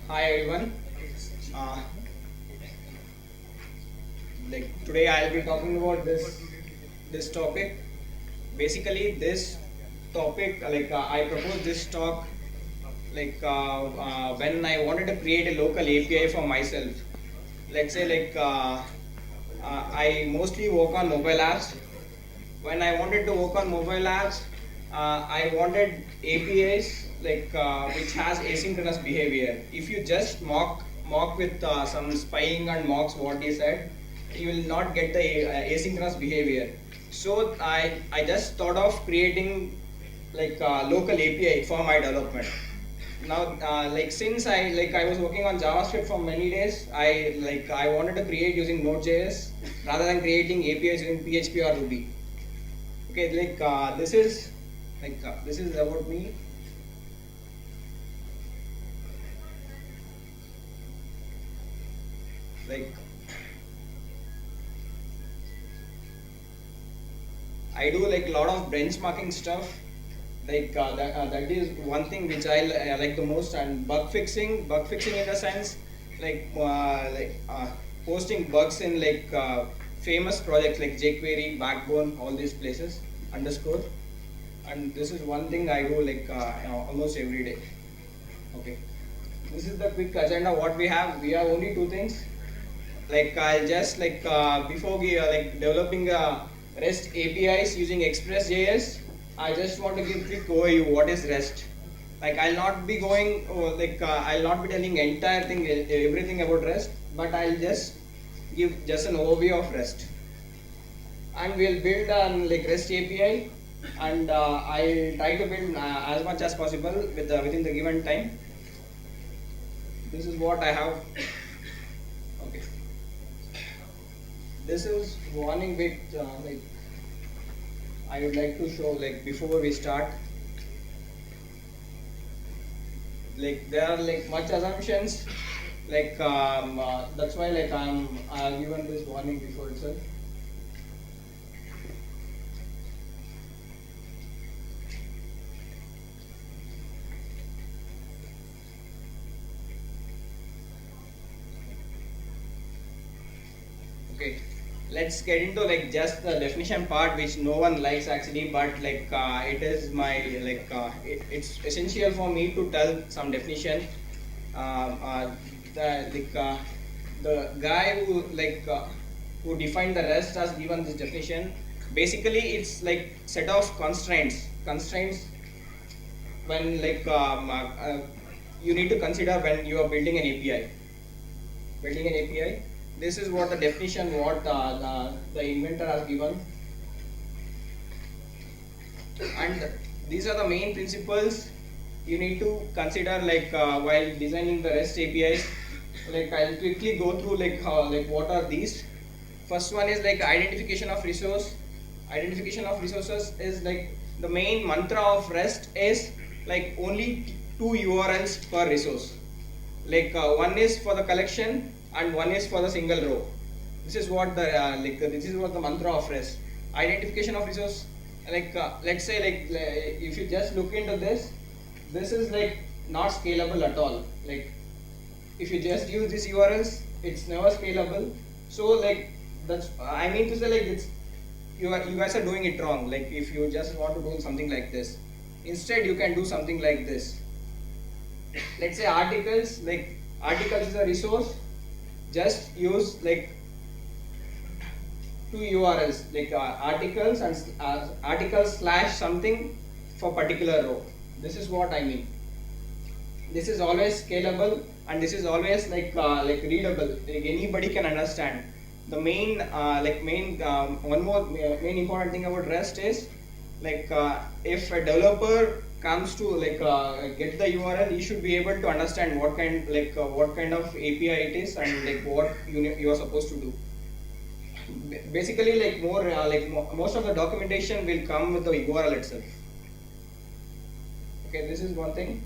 Hi everyone. Uh, today I'll be talking about this topic. Basically, this topic I proposed this talk when I wanted to create a local API for myself. Let's say I mostly work on mobile apps. When I wanted to work on mobile apps, I wanted APIs which has asynchronous behavior. If you just mock with some spying and mocks what he said, you will not get the asynchronous behavior. So I just thought of creating local API for my development. Now since I was working on JavaScript for many days, I wanted to create using Node.js rather than creating APIs using PHP or Ruby. Okay, this is about me. Like I do like a lot of benchmarking stuff. That is one thing which I like the most. And bug fixing in the sense like uh, like uh, posting bugs in famous projects like jQuery, Backbone, all these places underscore. And this is one thing I do almost every day. Okay, this is the quick agenda. What we have, we have only two things. I'll just before we developing REST APIs using Express.js, I just want to give quick overview what is REST. I'll not be going I'll not be telling entire thing everything about REST, but I'll just give just an overview of REST. And we'll build an REST API, and I'll try to build as much as possible within the given time. This is what I have. Okay, this is warning bit I would like to show before we start. There are much assumptions. That's why I've given this warning before itself. Okay, let's get into just the definition part, which no one likes actually, but it is my it's essential for me to tell some definition. The the guy who defined the rest has given this definition. Basically, it's set of constraints when you need to consider when you are building an API. This is what the definition what the inventor has given, and these are the main principles you need to consider while designing the REST APIs. I'll quickly go through what are these. First one is identification of resource. Identification of resources is the main mantra of REST is only two URLs per resource. One is for the collection and one is for the single row. This is what the this is what the mantra of REST. Identification of resource. Let's say if you just look into this, this is not scalable at all. If you just use these URLs, it's never scalable. So that's I mean to say it's you guys are doing it wrong. If you just want to do something like this, instead you can do something like this. Let's say articles. Articles is a resource. Just use two URLs articles and articles slash something for particular row. This is what I mean. This is always scalable, and this is always readable. Anybody can understand. The main one more main important thing about REST is if a developer comes to get the URL, you should be able to understand what kind of API it is and what you are supposed to do. Basically, most of the documentation will come with the URL itself. Okay, this is one thing.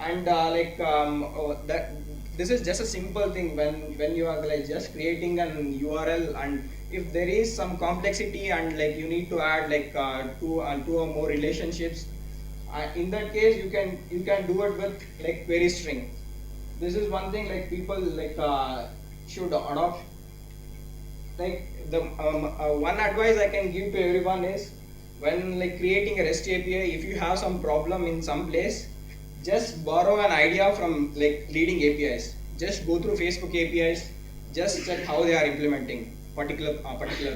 And that this is just a simple thing when you are just creating an URL, and if there is some complexity and you need to add two or more relationships, In that case, you can do it with like query string. This is one thing like people like should adopt. Like the one advice I can give to everyone is, when like creating a REST API, if you have some problem in some place, just borrow an idea from like leading APIs. Just go through Facebook APIs, just check how they are implementing particular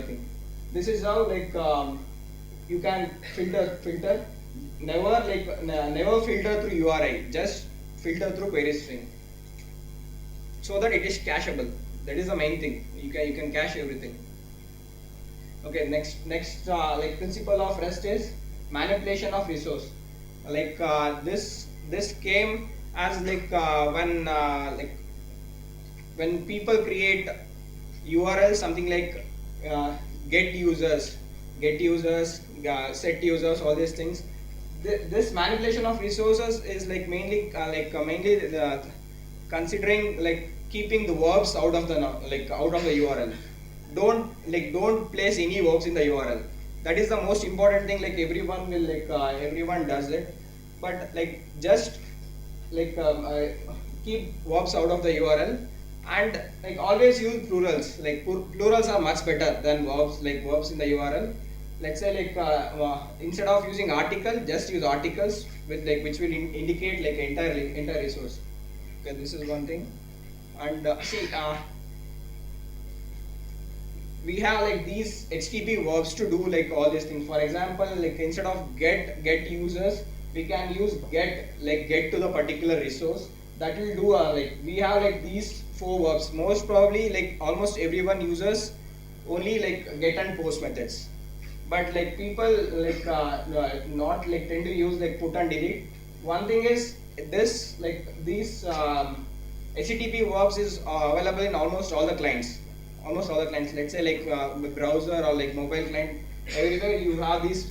thing. This is how like you can filter. Never like never filter through URI. Just filter through query string, so that it is cacheable. That is the main thing. You can cache everything. Okay, next like principle of REST is manipulation of resource. Like this came as like when people create URL, something like uh, get users, set users, all these things. This manipulation of resources is like mainly considering like keeping the verbs out of the out of the URL. Don't place any verbs in the URL. That is the most important thing. Like everyone does it, but like just like keep verbs out of the URL, and like always use plurals. Like plurals are much better than verbs. Like verbs in the URL. Let's say like instead of using article, just use articles with like which will indicate like entire resource. Okay, this is one thing. And see, we have like these HTTP verbs to do like all these things. For example, like instead of get users, we can use get to the particular resource. That will do like we have like these four verbs. Most probably like almost everyone uses only like get and post methods, but like people like not like tend to use like put and delete. One thing is this like these HTTP verbs is available in almost all the clients. Almost all the clients. Let's say like browser or like mobile client, everywhere you have these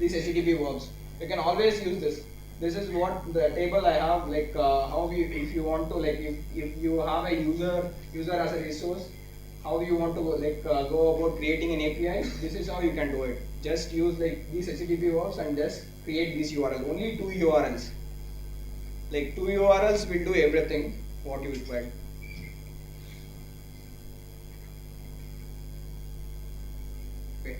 HTTP verbs. You can always use this. This is what the table I have. Like how you, if you want to like if you have a user as a resource, how you want to like go about creating an API. This is how you can do it. Just use like these HTTP verbs and just create this URL. Only two URLs. Like two URLs will do everything what you require. Okay.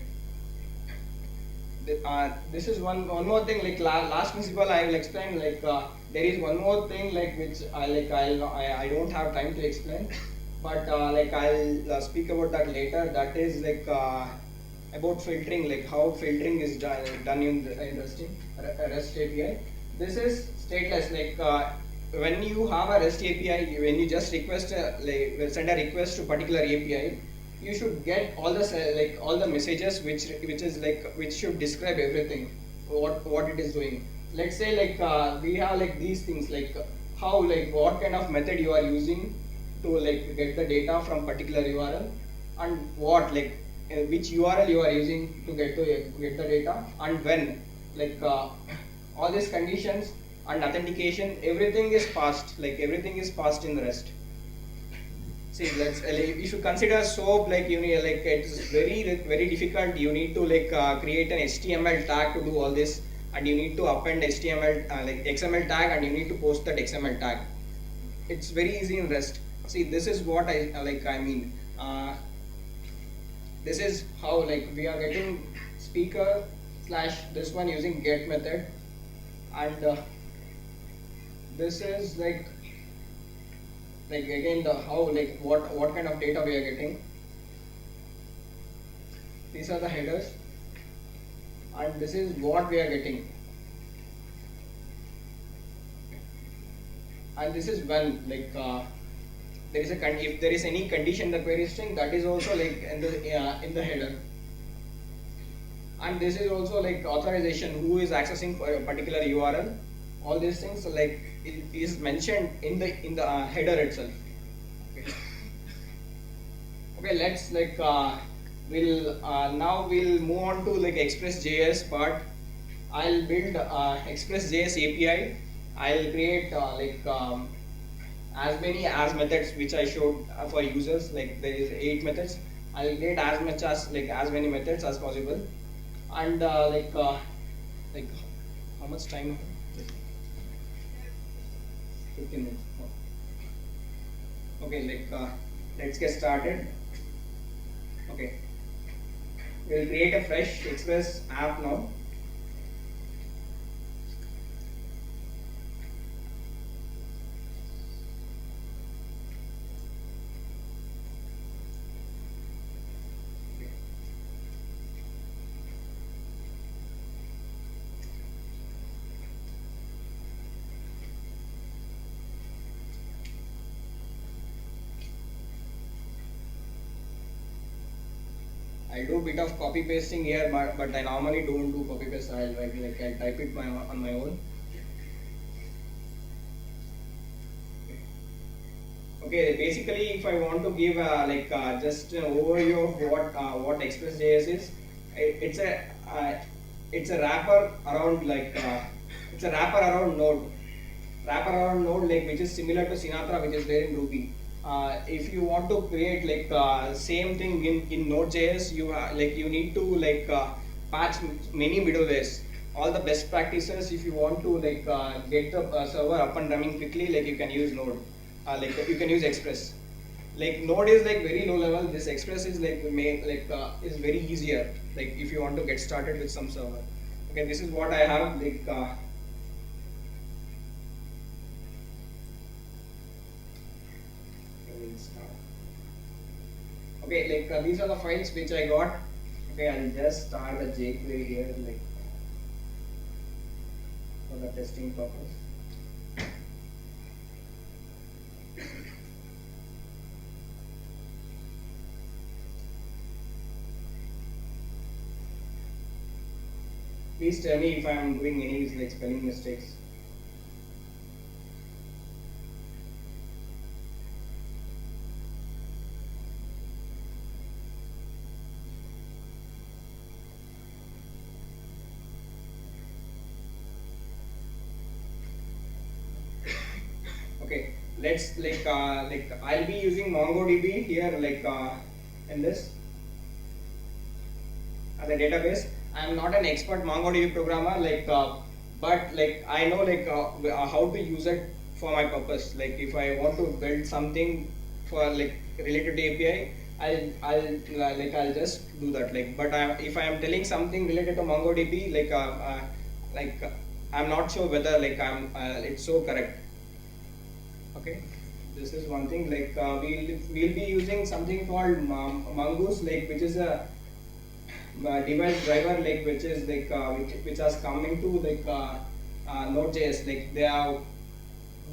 This is one more thing. Like last principle I will explain. Like there is one more thing like which I don't have time to explain, but like I'll speak about that later. That is like about filtering, like how filtering is done in the REST API. This is stateless. Like when you have a REST API, when you just request send a request to particular API, you should get all the like all the messages which is like which should describe everything what it is doing. Let's say like we have like these things like how like what kind of method you are using to like get the data from particular URL, and what like which URL you are using to get the data, and when, like all these conditions and authentication, everything is passed. Like everything is passed in the REST. See, let's if you consider SOAP, like you need like it's very difficult. You need to like create an HTML tag to do all this, and you need to append HTML like XML tag, and you need to post that XML tag. It's very easy in REST. See, this is what I mean. This is how like we are getting speaker slash this one using get method, and this is like again the how like what kind of data we are getting. These are the headers, and this is what we are getting, and this is when like there is a if there is any condition in the query string, that is also like in the header, and this is also like authorization, who is accessing for a particular URL. All these things like it is mentioned in the header itself. Okay. Okay, let's like we'll now we'll move on to like Express.js part. I'll build Express.js API. I'll create as many as methods which I showed for users. Like there is 8 methods. I'll create as much as like as many methods as possible, and like how much time? 15 minutes. Okay, let's get started. Okay, we'll create a fresh Express app now. I do a bit of copy pasting here, but I normally don't do copy paste. I'll type it on my own. Okay, basically, if I want to give just an overview of what Express.js is, it's a it's a wrapper around it's a wrapper around Node like which is similar to Sinatra, which is there in Ruby. If you want to create same thing in Node.js, you need to patch many middlewares. All the best practices, if you want to get the server up and running quickly, like you can use Node. You can use Express. Like Node is like very low level. This Express is is very easier. Like if you want to get started with some server. Okay, this is what I have. Okay, these are the files which I got. Okay, I'll just start the jQuery here, for the testing purpose. Please tell me if I am doing any spelling mistakes. Okay, let's I'll be using MongoDB here in this as a database. I'm not an expert MongoDB programmer but I know how to use it for my purpose. Like if I want to build something for related to API, I'll just do that. If I am telling something related to MongoDB, like I'm not sure whether it's so correct. Okay, this is one thing. We'll be using something called Mongoose, which is a device driver, which has come into Node.js. They have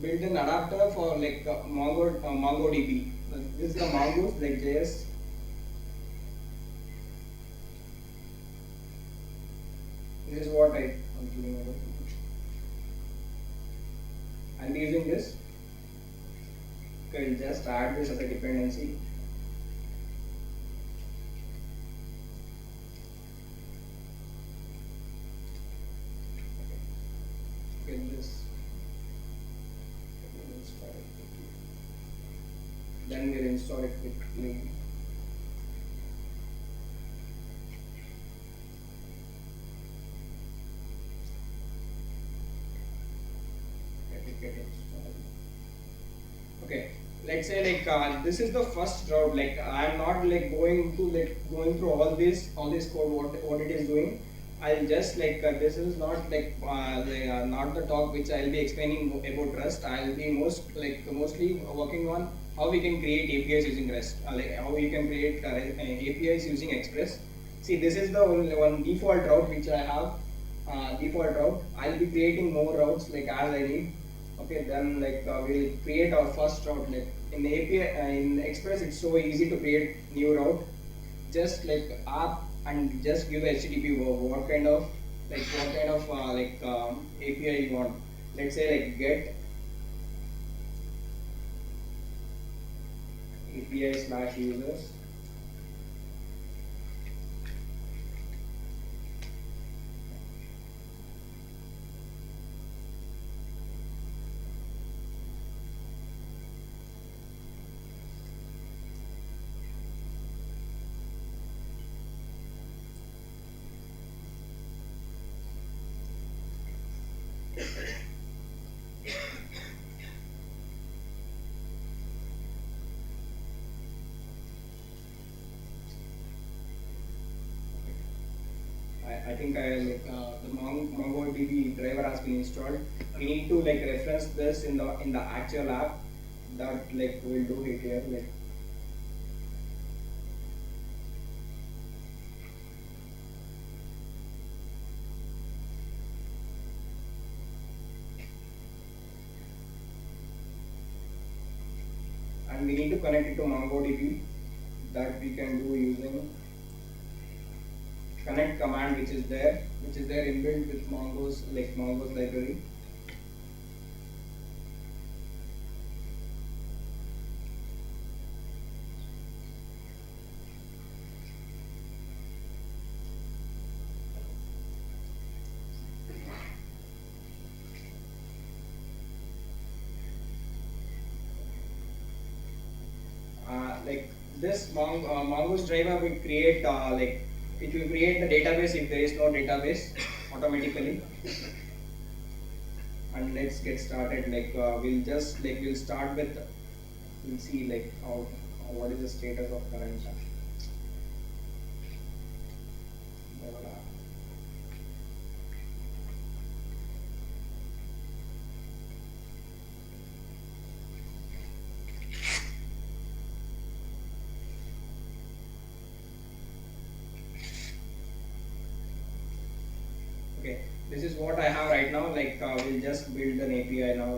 built an adapter for MongoDB. This is the Mongoose JS. This is what I'm doing. I'll be using this. Okay, we'll just add this as a dependency. Okay, then we'll install it quickly. Okay, let's say this is the first route. I'm not going through all this code what it is doing. I'll just this is not not the talk which I'll be explaining about Rust. I'll be mostly working on how we can create APIs using Rust, how we can create APIs using Express. See, this is the only one default route which I have. Default route. I'll be creating more routes as I need. Okay, then we'll create our first route. In API in Express, it's so easy to create new route. Just app and just give HTTP what kind of API you want. Let's say get API/users. I think I like the MongoDB driver has been installed. We need to like reference this in the actual app. That like we'll do it here. Like and we need to connect it to MongoDB. That we can do using connect command, which is there inbuilt with Mongo's library. Like this Mongoose driver will create it will create the database if there is no database automatically. And let's get started. We'll start with we'll see like how what is the status of current. Okay, this is what I have right now. We'll just build an API now.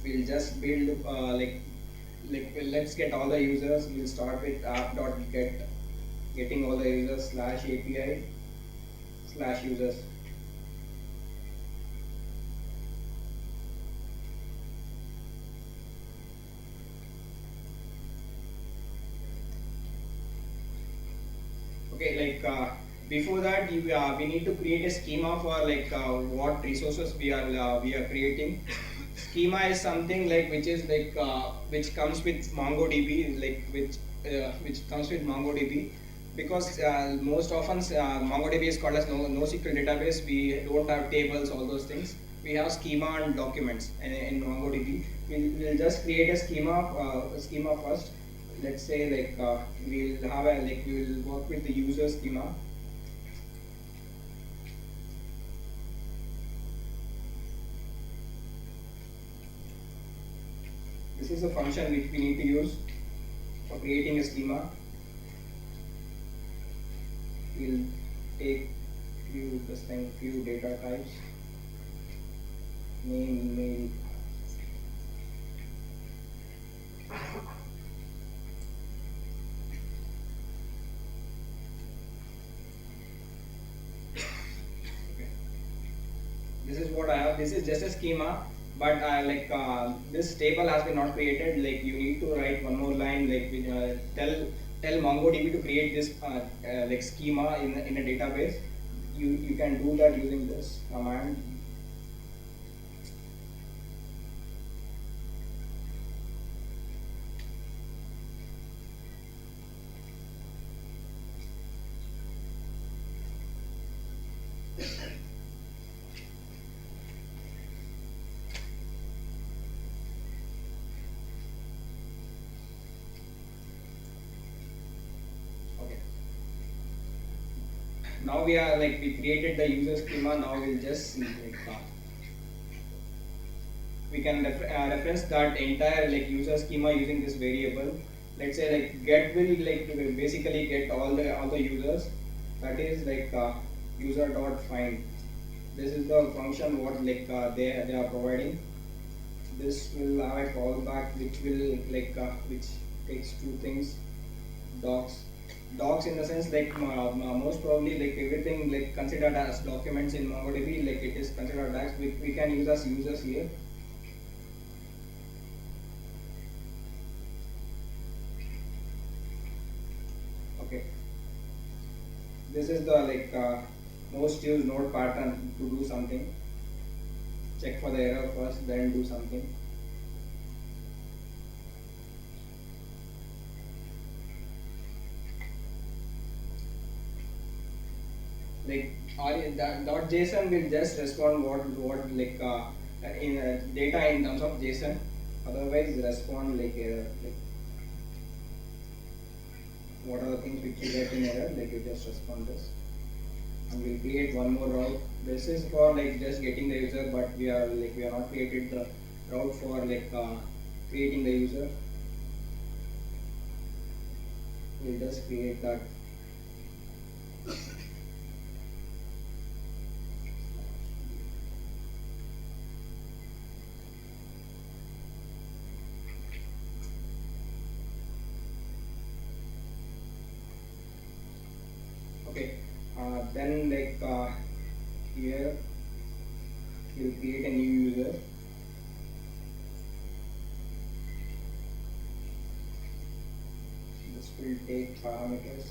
We'll just build let's get all the users. We'll start with app.get getting all the users slash API slash users. Okay, before that we need to create a schema for what resources we are creating. Schema is something which comes with MongoDB, which comes with MongoDB, because most often MongoDB is called as NoSQL database. We don't have tables, all those things. We have schema and documents in MongoDB. We'll just create a schema first. Let's say we'll have we will work with the user schema. This is a function which we need to use for creating a schema. We'll take few data types, name, email. This is what I have. This is just a schema, but this table has been not created. You need to write one more line. Tell MongoDB to create this schema in a database. You can do that using this command. Now we created the user schema. Now we'll just see we can reference that entire user schema using this variable. Let's say get will basically get all the users. That is user dot find. This is the function what they are providing. This will have a callback which will which takes two things, docs in the sense most probably everything considered as documents in MongoDB, it is considered as we can use as users here. Okay, this is the most used node pattern to do something. Check for the error first, then do something. .json will just respond what in data in terms of JSON. Otherwise, respond error. What are the things which you get in error? You just respond this. and we'll create one more route. This is for like just getting the user, but we are not created the route for like creating the user. We'll just create that. Okay, then like here we'll create a new user. This will take parameters.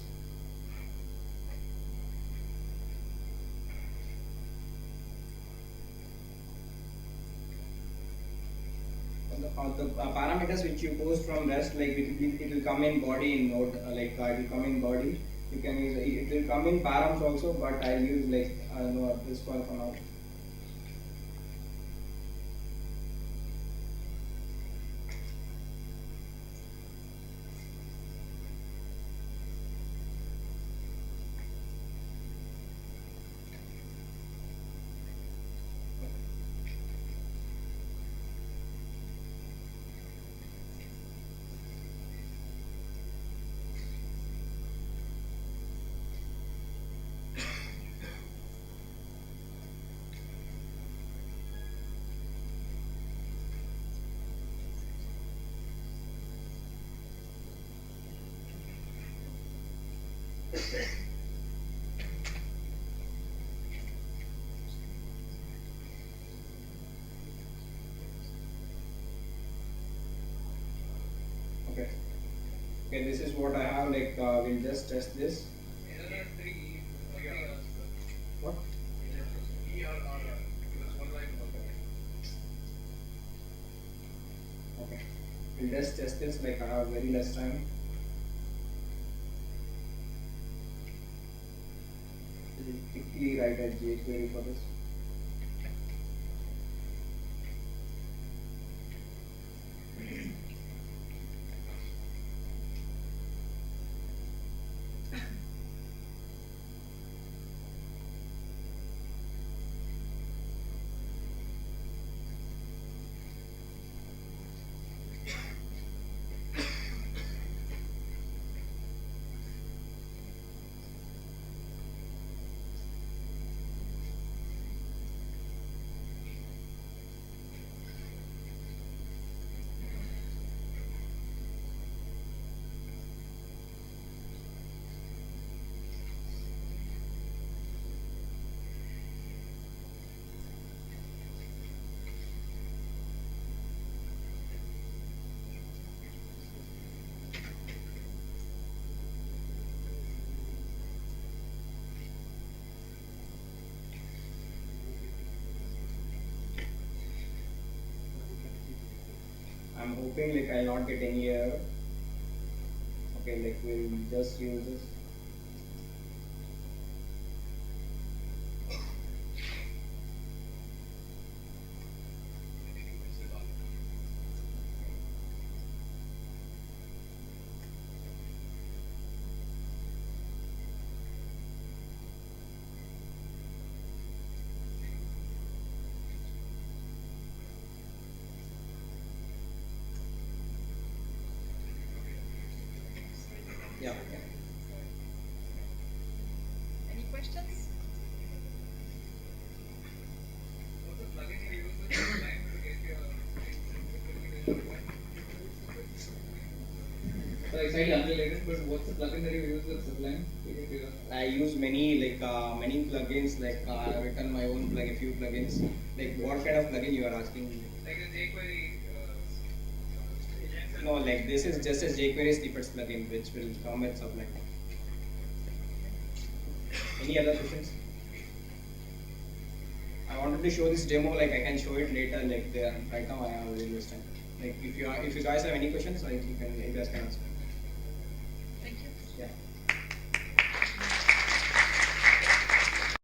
The parameters which you post from REST, like it will come in body in Node, it will come in body. You can use it will come in params also, but I'll use like no, this one for now. Okay. Okay, this is what I have. Like we'll just test this. What? Okay. We'll just test this. Like I have very less time. We'll quickly write a jQuery for this. I'm hoping like I'll not get any error. Okay, like we'll just use this. Yeah. Any questions? So exactly unrelated, but what's the plugin that you use with Sublime? I use many plugins. Like I've written my own plugin, few plugins. Like what kind of plugin you are asking? Like a jQuery. No, like this is just a jQuery snippets plugin which will come with Sublime. Any other questions? I wanted to show this demo. Like I can show it later. Like there, right now I have very less time. Like if you guys have any questions, like you guys can ask.